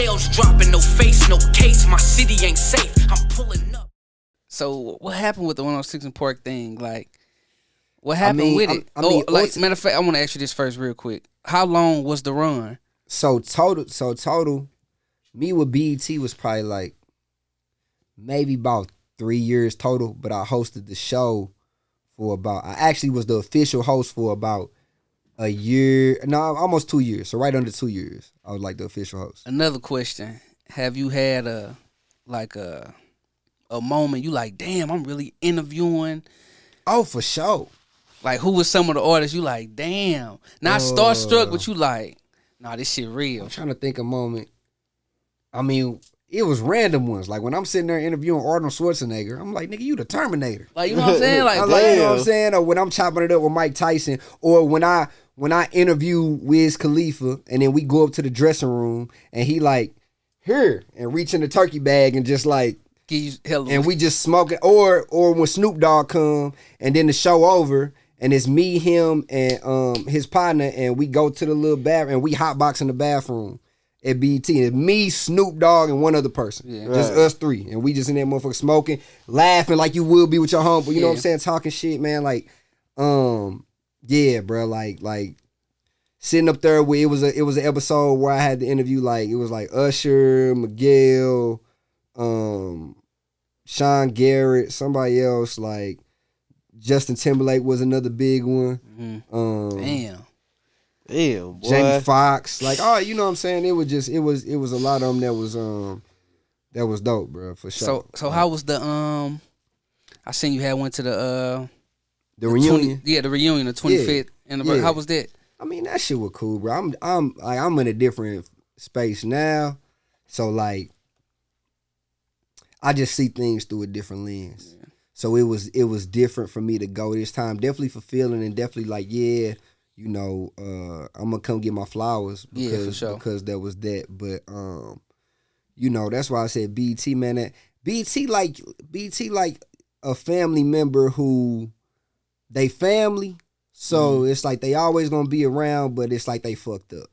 Shells dropping, no face, no case. My city ain't safe. I'm pulling up. So what happened with the 106 and Park thing? Like, what happened with it? Matter of fact, I want to ask you this first real quick. How long was the run? So total, me with BET was probably like maybe about 3 years total, but I hosted the show for I actually was the official host for about a year, almost 2 years. So right under 2 years, I was like the official host. Another question. Have you had a moment you like, damn, I'm really interviewing? Oh, for sure. Like, who was some of the artists you like, damn? Not starstruck, but you like, nah, this shit real. I'm trying to think a moment. I mean, it was random ones. Like, when I'm sitting there interviewing Arnold Schwarzenegger, I'm like, nigga, you the Terminator. Like, you know what I'm saying? Like, you know what I'm saying? Or when I'm chopping it up with Mike Tyson, or when I interview Wiz Khalifa, and then we go up to the dressing room, and he like, here, and reach in the turkey bag and just like, and we just smoke it. Or when Snoop Dogg come, and then the show over, and it's me, him, and his partner, and we go to the little bathroom, and we hotbox in the bathroom at BET. And it's me, Snoop Dogg, and one other person. Yeah. Just us three. And we just in that motherfucker smoking, laughing like you would be with your homeboy. You know what I'm saying? Talking shit, man. Like, yeah, bro. Like sitting up there where it was an episode where I had to interview, like, it was like Usher, Miguel, Sean Garrett, somebody else, like Justin Timberlake was another big one. Damn, boy. Jamie Foxx, like, oh, you know what I'm saying? It was a lot of them that was dope, bro, for sure. So how was the I seen you had went to the reunion. The reunion, the 25th anniversary. Yeah. How was that? I mean, that shit was cool, bro. I'm in a different space now, so like I just see things through a different lens. Yeah. So it was different for me to go this time. Definitely fulfilling and definitely like, yeah, you know, I'm gonna come get my flowers because, for sure. Because there was that. But you know, that's why I said BT, man. That BT like a family member who they family. So it's like they always gonna be around, but it's like they fucked up.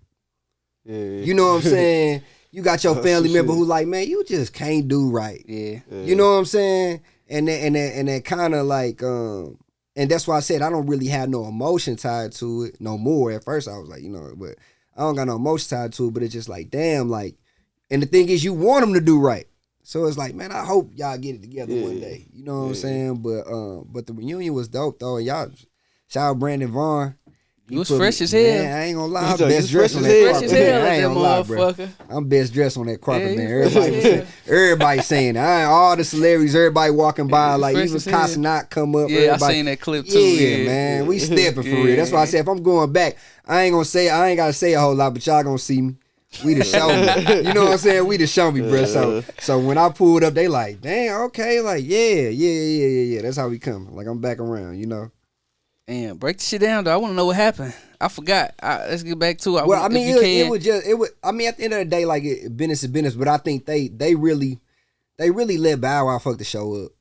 Yeah. You know what I'm saying? You got your family member who like, man, you just can't do right. Yeah. You know what I'm saying? And that kind of like, and that's why I said I don't really have no emotion tied to it no more. At first I was like, you know, but I don't got no emotion tied to it, but it's just like, damn, like, and the thing is you want them to do right. So it's like, man, I hope y'all get it together one day. You know what I'm saying? But the reunion was dope though. And y'all, shout out Brandon Vaughn. You was fresh as hell. Man, I ain't gonna lie. I'm best dressed on that carpet. I ain't gonna lie, bro. I'm best dressed on that carpet, man. Everybody saying that. All the celebrities, everybody walking by, like even Casanat come up. Yeah, I seen that clip too. Yeah, man. We stepping for real. That's why I said if I'm going back, I ain't gotta say a whole lot, but y'all gonna see me. We the show me. You know what I'm saying? We the show me, bro. So when I pulled up, they like, damn, okay, like, yeah. That's how we come. Like I'm back around, you know. Damn, break the shit down though. I want to know what happened. I forgot. Let's get back to it. Well, I mean, it was. I mean, at the end of the day, like business is business. But I think they really let Bow Wow fuck the show up.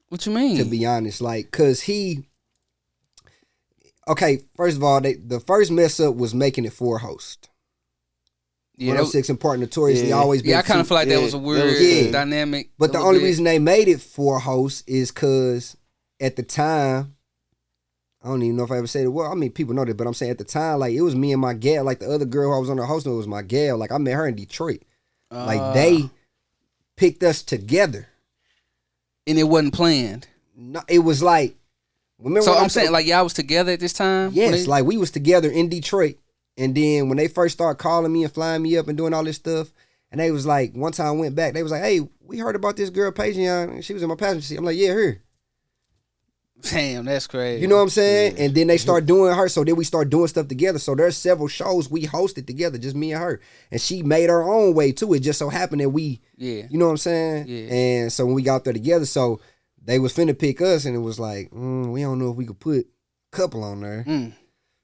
What you mean? To be honest, like, cause first of all, the first mess up was making it 4 hosts. Yeah, 106 and Park notoriously always been. Yeah, I kind of feel like that was a weird dynamic. But the only reason they made it 4 hosts is cause at the time. I don't even know if I ever said it. Well, I mean, people know that, but I'm saying at the time, like, it was me and my gal. Like, the other girl who I was on the hosting with was my gal. Like, I met her in Detroit. Like, they picked us together. And it wasn't planned? No, it was like... Remember so I'm saying, like, y'all was together at this time? Yes, like, we was together in Detroit. And then when they first started calling me and flying me up and doing all this stuff, and they was like, one time I went back, they was like, hey, we heard about this girl, Paige, and she was in my passenger seat. I'm like, yeah, her. Damn, that's crazy. You know what I'm saying? Yeah. And then they start doing her, so then we start doing stuff together. So there's several shows we hosted together, just me and her. And she made her own way too. It just so happened that we, you know what I'm saying? Yeah. And so when we got there together, so they was finna pick us, and it was like, we don't know if we could put a couple on there.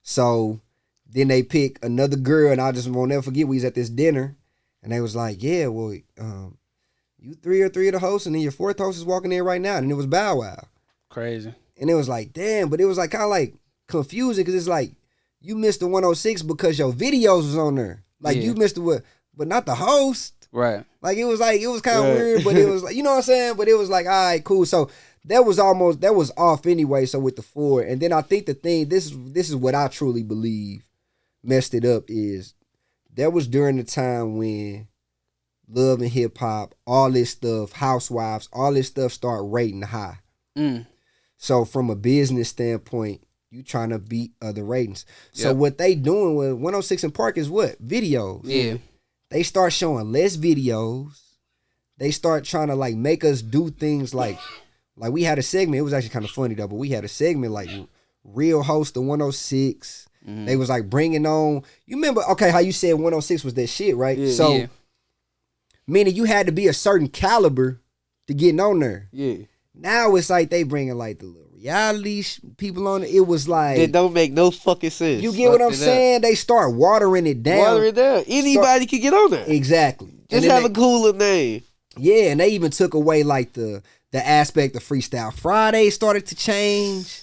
So then they pick another girl, and I just won't never forget, we was at this dinner, and they was like, yeah, well, you 3 of the hosts, and then your 4th host is walking in right now, and it was Bow Wow. Crazy. And it was like, damn, but it was like kind of like confusing because it's like you missed the 106 because your videos was on there. Like you missed the what, but not the host. Right. Like it was kind of weird, but it was like, you know what I'm saying? But it was like, all right, cool. So that was off anyway. So with the 4, and then I think the thing, this is what I truly believe messed it up is that was during the time when Love and Hip Hop, all this stuff, Housewives, all this stuff start rating high. So from a business standpoint, you trying to beat other ratings. So what they doing with 106 in Park is what? Videos. Yeah. They start showing less videos. They start trying to like make us do things like we had a segment. It was actually kind of funny though, but we had a segment like Real Host of 106. They was like bringing on, you remember, okay, how you said 106 was that shit, right? Yeah. So, meaning you had to be a certain caliber to get on there. Yeah. Now it's like they bringing like the little reality people on it. It was like, It don't make no fucking sense. you get what I'm saying? They start watering it down. Water it down. Anybody can get on there. Exactly. Just have a cooler name. Yeah, and they even took away like the aspect of Freestyle Friday started to change.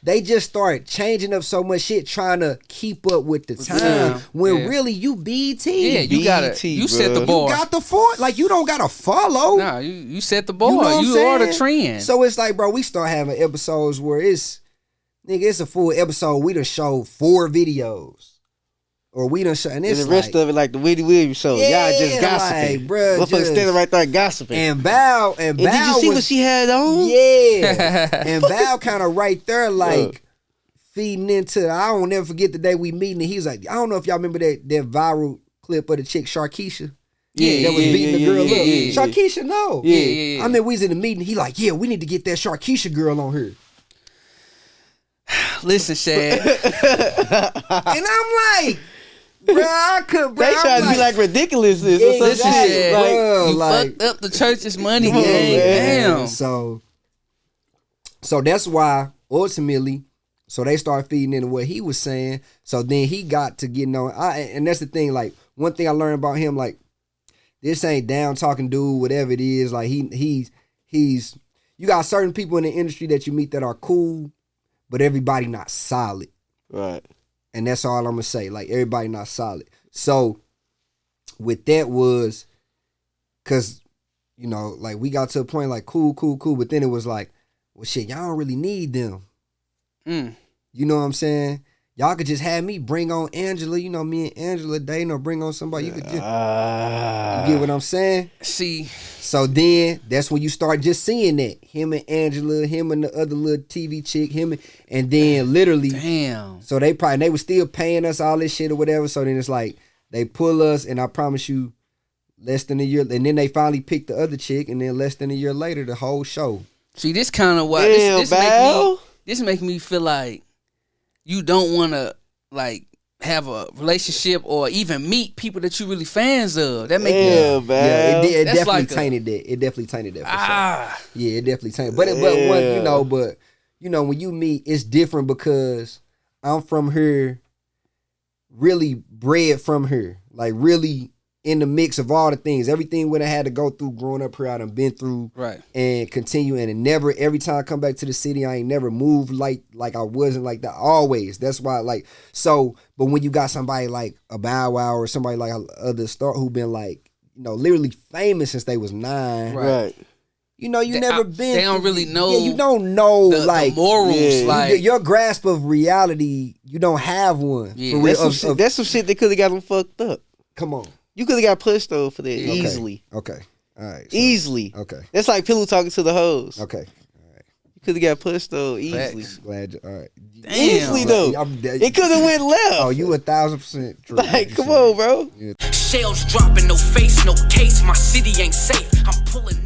They just started changing up so much shit trying to keep up with the time when really you BT. Yeah, you gotta set the bar. You got the fort. Like you don't gotta follow. Nah, you set the bar. You know what I'm You are the saying? trend. So it's like, bro, we start having episodes where it's a full episode. We done showed 4 videos. Or we done show, and it's And the rest of it like the Willie Williams show. Yeah, Y'all just gossiping. like, bruh, Motherfucker just- standing right there gossiping. And Bow And did you see what she had on? Yeah. And Bow kind of right there, like, feeding into, I don't never forget the day we meeting, and he was like, I don't know if y'all remember that viral clip of the chick, Sharkeisha. That was beating the girl up. Sharkeisha, no. Yeah. I mean, we was in the meeting, he like, yeah, we need to get that Sharkeisha girl on here. Listen, Shad. And I'm like, bro, I could, bro. They trying to be like ridiculous. Yeah, Listen, exactly, Shad. bro, You like- fucked up the church's money Yeah, game. man. Damn. So that's why ultimately, so they start feeding into what he was saying. So then he got to getting on. And that's the thing. Like one thing I learned about him, like this ain't down talking dude, whatever it is. Like he's you got certain people in the industry that you meet that are cool, but everybody not solid. Right. And that's all I'm gonna say. Like everybody not solid. So with that was, cause you know, like we got to a point like cool, but then it was like, well, shit, y'all don't really need them. You know what I'm saying? Y'all could just have me bring on Angela. You know, me and Angela dating, or bring on somebody. You could just, you get what I'm saying? See, so then that's when you start just seeing that him and Angela, him and the other little TV chick, and then literally, damn. So they were still paying us all this shit or whatever. So then it's like they pull us, and I promise you, less than a year, and then they finally picked the other chick, and then less than a year later, the whole show. See, this kind of why this make me feel like you don't want to like have a relationship or even meet people that you really fans of. That make man. Yeah, it That's definitely like tainted that. It definitely tainted that. For Ah. sure. Yeah, it definitely tainted. But when you meet, it's different because I'm from here, really bred from here, like really in the mix of all the things, everything what I had to go through growing up here, I done been through, right, and continue, and it never, every time I come back to the city, I ain't never moved like I wasn't like that, always. That's why, like, so, but when you got somebody like a Bow Wow or somebody like other star who been like, you know, literally famous since they was 9, Right. you know, you never been. They don't really know. Yeah, you don't know the morals. Yeah. Like your grasp of reality, you don't have one. Yeah. For real, That's some shit that could have got them fucked up. Come on. You could have got pushed though for that Yeah. easily. Okay. All right. So, Easily. Okay. That's like Pillow talking to the hoes. Okay. You could have got pushed though easily. Facts. Glad. All right. Damn. Easily though. It could have went left. Oh, you 1,000% true. Like, come on, bro. Shells dropping, no face, no case. My city ain't safe. I'm pulling